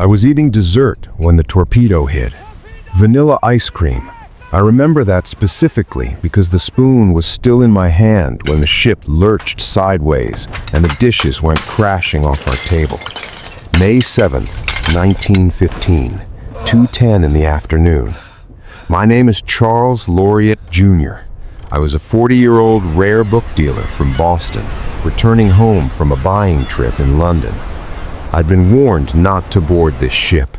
I was eating dessert when the torpedo hit. Vanilla ice cream. I remember that specifically because the spoon was still in my hand when the ship lurched sideways and the dishes went crashing off our table. May 7th, 1915, 2:10 in the afternoon. My name is Charles Laureate Jr. I was a 40-year-old rare book dealer from Boston, returning home from a buying trip in London. I'd been warned not to board this ship.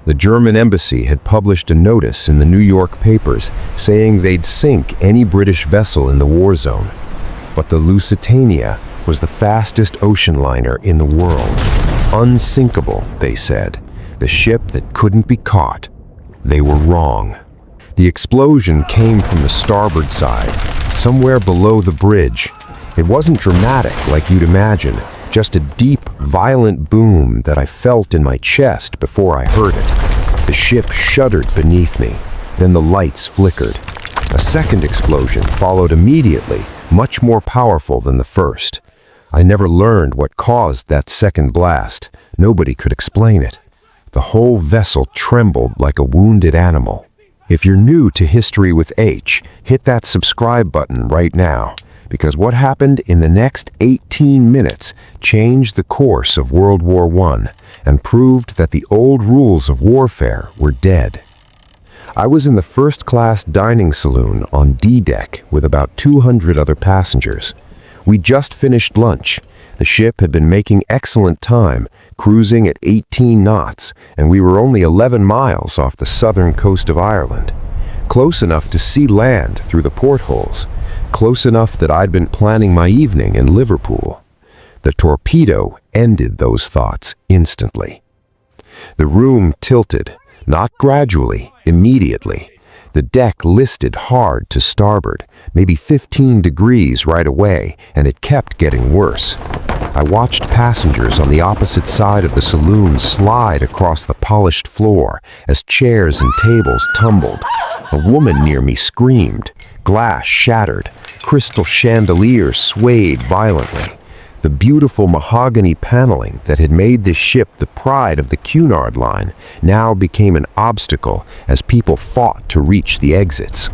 The German embassy had published a notice in the New York papers saying they'd sink any British vessel in the war zone. But the Lusitania was the fastest ocean liner in the world. Unsinkable, they said. The ship that couldn't be caught. They were wrong. The explosion came from the starboard side, somewhere below the bridge. It wasn't dramatic like you'd imagine, just a deep, violent boom that I felt in my chest before I heard it. The ship shuddered beneath me. Then the lights flickered. A second explosion followed immediately, much more powerful than the first. I never learned what caused that second blast. Nobody could explain it. The whole vessel trembled like a wounded animal. If you're new to History with H, hit that subscribe button right now, because what happened in the next 18 minutes changed the course of World War I and proved that the old rules of warfare were dead. I was in the first-class dining saloon on D-deck with about 200 other passengers. We just finished lunch. The ship had been making excellent time, cruising at 18 knots, and we were only 11 miles off the southern coast of Ireland. Close enough to see land through the portholes. Close enough that I'd been planning my evening in Liverpool. The torpedo ended those thoughts instantly. The room tilted, not gradually, immediately. The deck listed hard to starboard, maybe 15 degrees right away, and it kept getting worse. I watched passengers on the opposite side of the saloon slide across the polished floor as chairs and tables tumbled. A woman near me screamed. Glass shattered. Crystal chandeliers swayed violently. The beautiful mahogany paneling that had made this ship the pride of the Cunard Line now became an obstacle as people fought to reach the exits.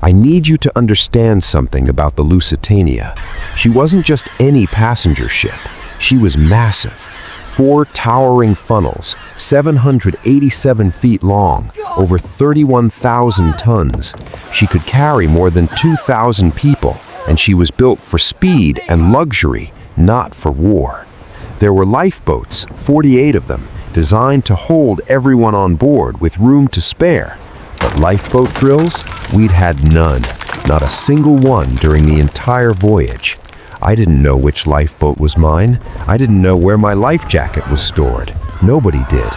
I need you to understand something about the Lusitania. She wasn't just any passenger ship. She was massive. 4 towering funnels, 787 feet long, over 31,000 tons. She could carry more than 2,000 people, and she was built for speed and luxury, not for war. There were lifeboats, 48 of them, designed to hold everyone on board with room to spare. But lifeboat drills? We'd had none, not a single one during the entire voyage. I didn't know which lifeboat was mine. I didn't know where my life jacket was stored. Nobody did.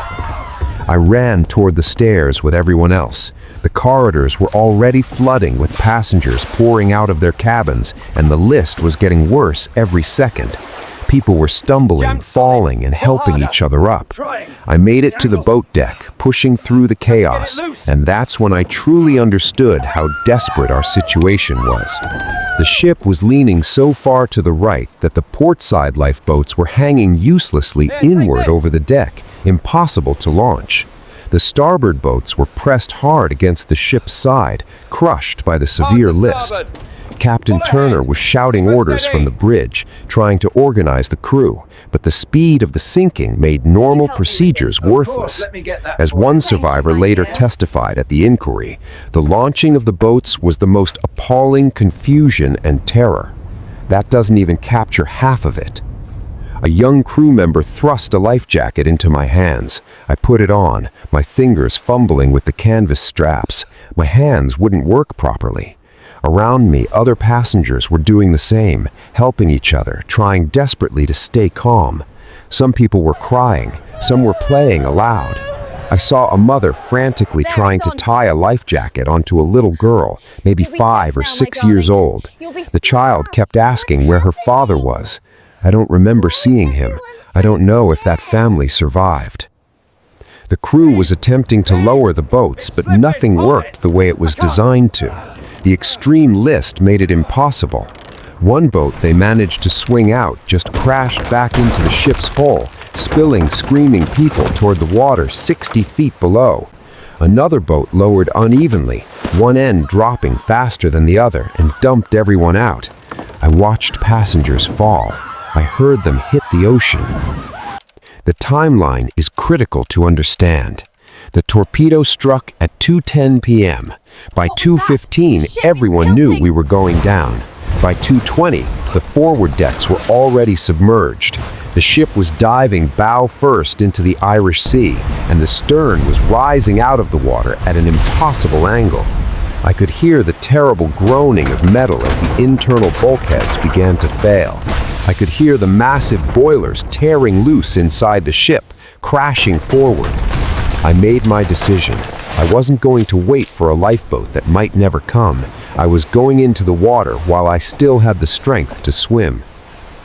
I ran toward the stairs with everyone else. The corridors were already flooding with passengers pouring out of their cabins, and the list was getting worse every second. People were stumbling, falling, and helping each other up. I made it to the boat deck, pushing through the chaos, and that's when I truly understood how desperate our situation was. The ship was leaning so far to the right that the portside lifeboats were hanging uselessly inward over the deck, impossible to launch. The starboard boats were pressed hard against the ship's side, crushed by the severe list. Captain Turner was shouting orders from the bridge, trying to organize the crew, but the speed of the sinking made normal procedures worthless. As one survivor later testified at the inquiry, the launching of the boats was the most appalling confusion and terror. That doesn't even capture half of it. A young crew member thrust a life jacket into my hands. I put it on, my fingers fumbling with the canvas straps. My hands wouldn't work properly. Around me, other passengers were doing the same, helping each other, trying desperately to stay calm. Some people were crying, some were playing aloud. I saw a mother frantically trying to tie a life jacket onto a little girl, maybe 5 or 6 years old. The child kept asking where her father was. I don't remember seeing him. I don't know if that family survived. The crew was attempting to lower the boats, but nothing worked the way it was designed to. The extreme list made it impossible. One boat they managed to swing out just crashed back into the ship's hull, spilling screaming people toward the water 60 feet below. Another boat lowered unevenly, one end dropping faster than the other, and dumped everyone out. I watched passengers fall. I heard them hit the ocean. The timeline is critical to understand. The torpedo struck at 2:10 p.m. By 2:15, everyone knew we were going down. By 2:20, the forward decks were already submerged. The ship was diving bow first into the Irish Sea, and the stern was rising out of the water at an impossible angle. I could hear the terrible groaning of metal as the internal bulkheads began to fail. I could hear the massive boilers tearing loose inside the ship, crashing forward. I made my decision. I wasn't going to wait for a lifeboat that might never come. I was going into the water while I still had the strength to swim.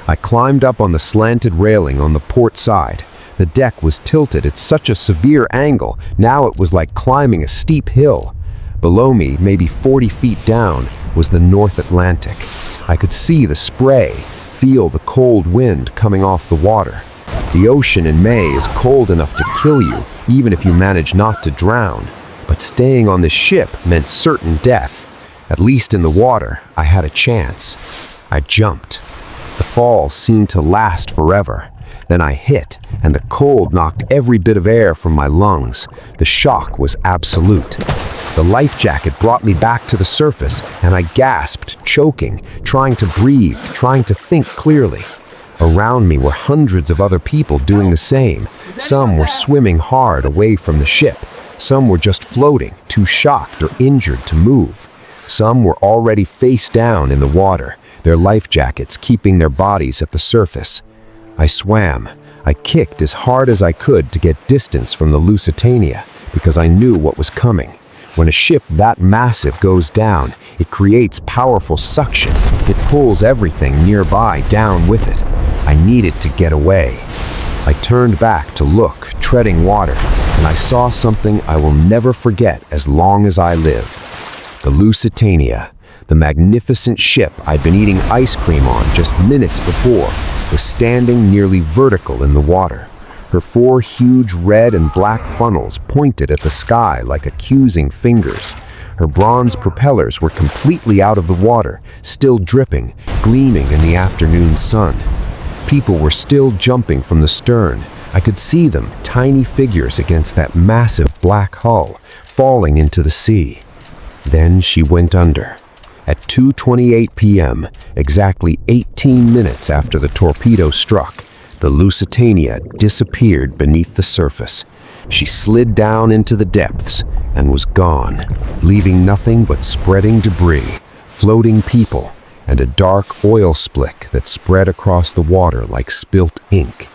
I climbed up on the slanted railing on the port side. The deck was tilted at such a severe angle, now it was like climbing a steep hill. Below me, maybe 40 feet down, was the North Atlantic. I could see the spray, feel the cold wind coming off the water. The ocean in May is cold enough to kill you, even if you manage not to drown. But staying on this ship meant certain death. At least in the water, I had a chance. I jumped. The fall seemed to last forever. Then I hit, and the cold knocked every bit of air from my lungs. The shock was absolute. The life jacket brought me back to the surface, and I gasped, choking, trying to breathe, trying to think clearly. Around me were hundreds of other people doing the same. Some were swimming hard away from the ship. Some were just floating, too shocked or injured to move. Some were already face down in the water, their life jackets keeping their bodies at the surface. I swam. I kicked as hard as I could to get distance from the Lusitania, because I knew what was coming. When a ship that massive goes down, it creates powerful suction. It pulls everything nearby down with it. I needed to get away. I turned back to look, treading water, and I saw something I will never forget as long as I live. The Lusitania, the magnificent ship I'd been eating ice cream on just minutes before, was standing nearly vertical in the water. Her 4 huge red and black funnels pointed at the sky like accusing fingers. Her bronze propellers were completely out of the water, still dripping, gleaming in the afternoon sun. People were still jumping from the stern. I could see them, tiny figures against that massive black hull, falling into the sea. Then she went under. At 2:28 p.m., exactly 18 minutes after the torpedo struck, the Lusitania disappeared beneath the surface. She slid down into the depths and was gone, leaving nothing but spreading debris, floating people, and a dark oil slick that spread across the water like spilt ink.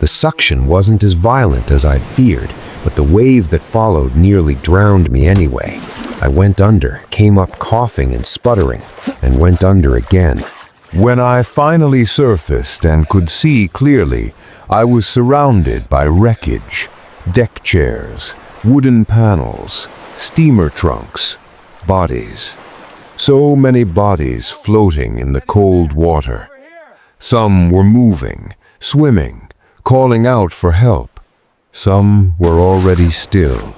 The suction wasn't as violent as I'd feared, but the wave that followed nearly drowned me anyway. I went under, came up coughing and sputtering, and went under again. When I finally surfaced and could see clearly, I was surrounded by wreckage, deck chairs, wooden panels, steamer trunks, bodies. So many bodies floating in the cold water. Some were moving, swimming, calling out for help. Some were already still.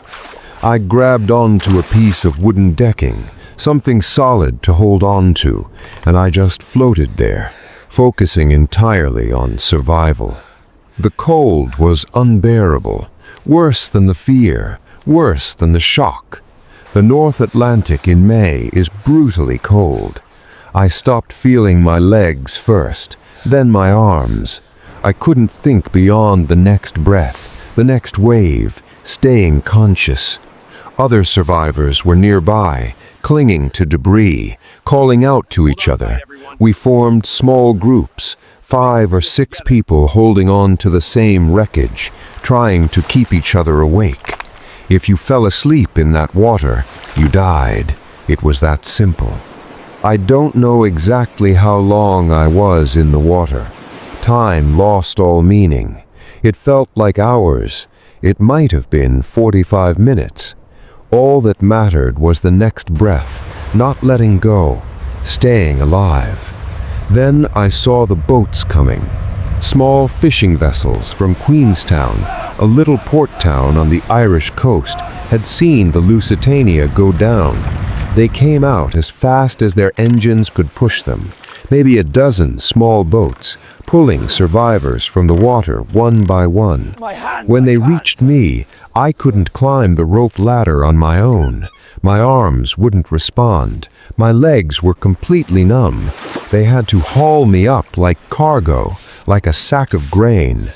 I grabbed onto a piece of wooden decking, something solid to hold on to, and I just floated there, focusing entirely on survival. The cold was unbearable, worse than the fear, worse than the shock. The North Atlantic in May is brutally cold. I stopped feeling my legs first, then my arms. I couldn't think beyond the next breath, the next wave, staying conscious. Other survivors were nearby, clinging to debris, calling out to each other. We formed small groups, 5 or 6 people holding on to the same wreckage, trying to keep each other awake. If you fell asleep in that water, you died. It was that simple. I don't know exactly how long I was in the water. Time lost all meaning. It felt like hours. It might have been 45 minutes. All that mattered was the next breath, not letting go, staying alive. Then I saw the boats coming. Small fishing vessels from Queenstown, a little port town on the Irish coast, had seen the Lusitania go down. They came out as fast as their engines could push them, maybe a dozen small boats, pulling survivors from the water one by one. When they reached me, I couldn't climb the rope ladder on my own. My arms wouldn't respond. My legs were completely numb. They had to haul me up like cargo, like a sack of grain.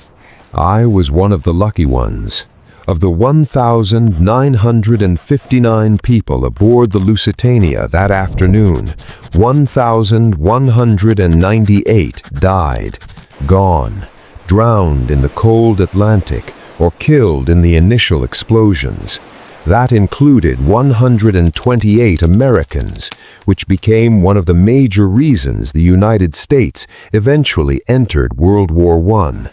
I was one of the lucky ones. Of the 1,959 people aboard the Lusitania that afternoon, 1,198 died, gone, drowned in the cold Atlantic, or killed in the initial explosions. That included 128 Americans, which became one of the major reasons the United States eventually entered World War I.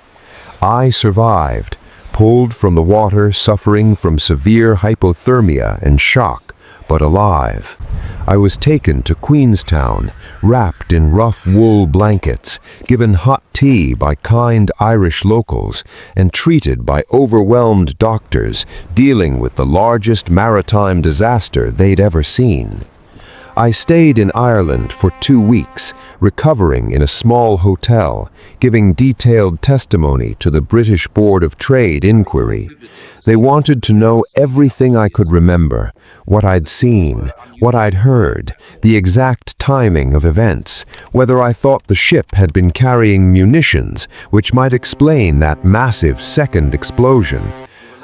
I survived, pulled from the water, suffering from severe hypothermia and shock, but alive. I was taken to Queenstown, wrapped in rough wool blankets, given hot tea by kind Irish locals, and treated by overwhelmed doctors dealing with the largest maritime disaster they'd ever seen. I stayed in Ireland for 2 weeks, recovering in a small hotel, giving detailed testimony to the British Board of Trade inquiry. They wanted to know everything I could remember, what I'd seen, what I'd heard, the exact timing of events, whether I thought the ship had been carrying munitions, which might explain that massive second explosion.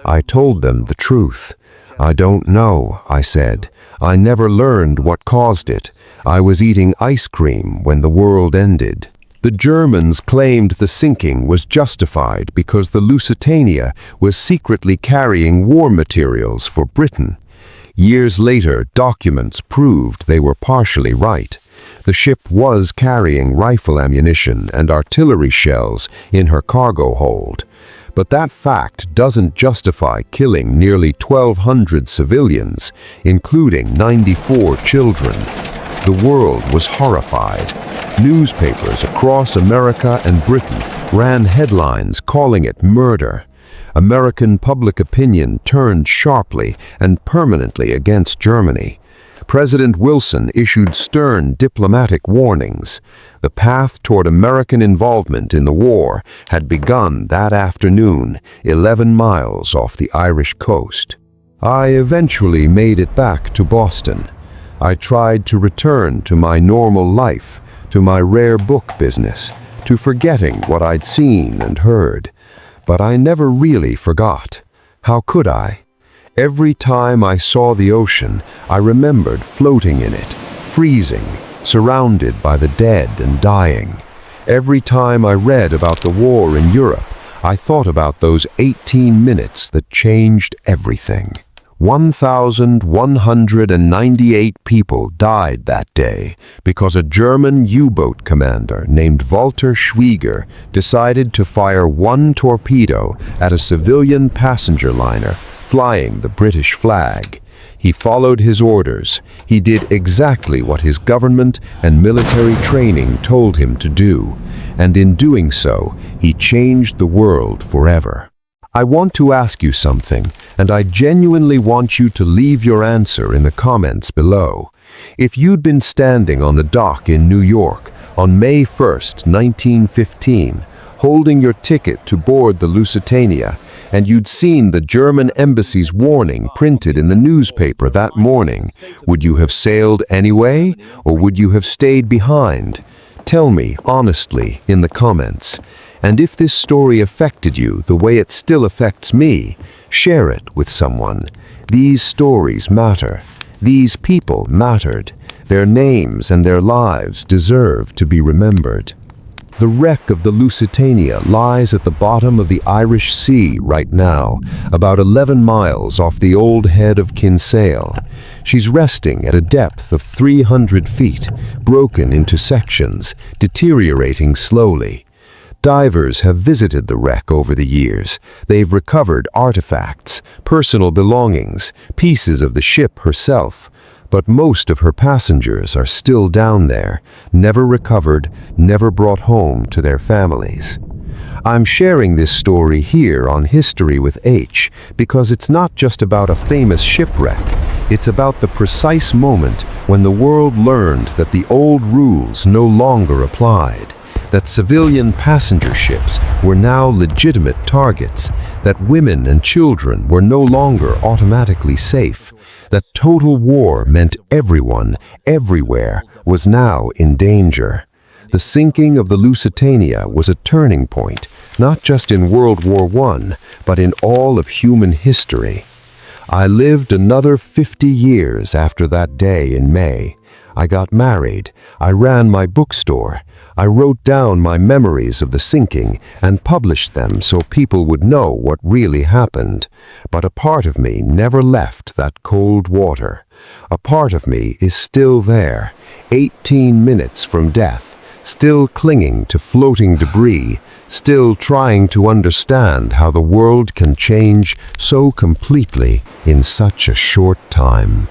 I told them the truth. "I don't know," I said. "I never learned what caused it. I was eating ice cream when the world ended." The Germans claimed the sinking was justified because the Lusitania was secretly carrying war materials for Britain. Years later, documents proved they were partially right. The ship was carrying rifle ammunition and artillery shells in her cargo hold. But that fact doesn't justify killing nearly 1,200 civilians, including 94 children. The world was horrified. Newspapers across America and Britain ran headlines calling it murder. American public opinion turned sharply and permanently against Germany. President Wilson issued stern diplomatic warnings. The path toward American involvement in the war had begun that afternoon, 11 miles off the Irish coast. I eventually made it back to Boston. I tried to return to my normal life, to my rare book business, to forgetting what I'd seen and heard. But I never really forgot. How could I? Every time I saw the ocean, I remembered floating in it, freezing, surrounded by the dead and dying. Every time I read about the war in Europe, I thought about those 18 minutes that changed everything. 1,198 people died that day because a German U-boat commander named Walter Schwieger decided to fire one torpedo at a civilian passenger liner flying the British flag. He followed his orders. He did exactly what his government and military training told him to do, and in doing so, he changed the world forever. I want to ask you something, and I genuinely want you to leave your answer in the comments below. If you'd been standing on the dock in New York on May 1st, 1915, holding your ticket to board the Lusitania, and you'd seen the German embassy's warning printed in the newspaper that morning, would you have sailed anyway, or would you have stayed behind? Tell me honestly in the comments. And if this story affected you the way it still affects me, share it with someone. These stories matter. These people mattered. Their names and their lives deserve to be remembered. The wreck of the Lusitania lies at the bottom of the Irish Sea right now, about 11 miles off the old head of Kinsale. She's resting at a depth of 300 feet, broken into sections, deteriorating slowly. Divers have visited the wreck over the years. They've recovered artifacts, personal belongings, pieces of the ship herself. But most of her passengers are still down there, never recovered, never brought home to their families. I'm sharing this story here on History with H because it's not just about a famous shipwreck. It's about the precise moment when the world learned that the old rules no longer applied, that civilian passenger ships were now legitimate targets, that women and children were no longer automatically safe, that total war meant everyone, everywhere, was now in danger. The sinking of the Lusitania was a turning point, not just in World War I, but in all of human history. I lived another 50 years after that day in May. I got married, I ran my bookstore, I wrote down my memories of the sinking and published them so people would know what really happened. But a part of me never left that cold water. A part of me is still there, 18 minutes from death, still clinging to floating debris, still trying to understand how the world can change so completely in such a short time.